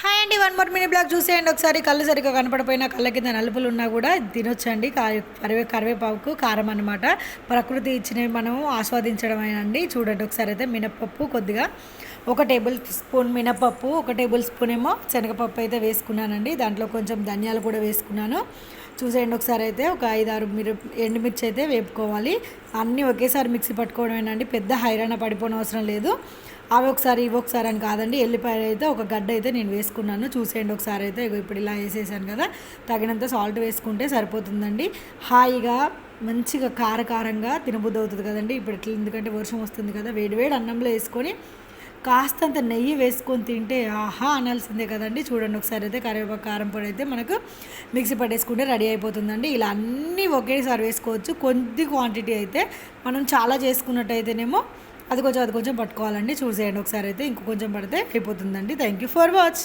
Hi అండి, one more mini blog చూసేయండి ఒకసారి. కళ్ళు సరిగ్గా కనపడిపోయినా కళ్ళ కింద నలుపులు ఉన్నా కూడా తినొచ్చండి. కరివేపాకు కారం అనమాట. ప్రకృతి ఇచ్చినవి మనం ఆస్వాదించడమేనండి. చూడండి ఒకసారి. అయితే మినపప్పు కొద్దిగా 1 టేబుల్ స్పూన్ మినపప్పు, 1 టేబుల్ స్పూన్ ఏమో శనగపప్పు అయితే వేసుకున్నానండి. దాంట్లో కొంచెం ధనియాలు కూడా వేసుకున్నాను. చూసేయండి ఒకసారి. అయితే ఒక 5-6 ఎండుమిర్చి అయితే వేపుకోవాలి. అన్నీ ఒకేసారి మిక్సీ పట్టుకోవడమేనండి. పెద్ద హైరాణ పడిపోవడం అవసరం లేదు. అవి ఒకసారి ఇవి ఒకసారి అని కాదండి. ఎల్లిపాయలు అయితే ఒక గడ్డ అయితే నేను వేసుకున్నాను. చూసేయండి ఒకసారి. అయితే ఇప్పుడు ఇలా వేసేసాను కదా, తగినంత సాల్ట్ వేసుకుంటే సరిపోతుందండి. హాయిగా మంచిగా కారంగా తినబుద్ధి అవుతుంది కదండి. ఇప్పుడు ఎట్లా, ఎందుకంటే వర్షం వస్తుంది కదా, వేడివేడి అన్నంలో వేసుకొని కాస్తంత నెయ్యి వేసుకొని తింటే ఆహా అనాల్సిందే కదండి. చూడండి ఒకసారి. అయితే కరివేపాకు కారం పొడి అయితే మనకు మిక్సీ పట్టేసుకుంటే రెడీ అయిపోతుందండి. ఇలా అన్నీ ఒకేసారి వేసుకోవచ్చు. కొద్ది క్వాంటిటీ అయితే మనం చాలా చేసుకున్నట్టయితేనేమో అది కొంచెం పట్టుకోవాలండి. చూసేయండి ఒకసారి. అయితే ఇంకో కొంచెం పడితే అయిపోతుందండి. Thank you for watch.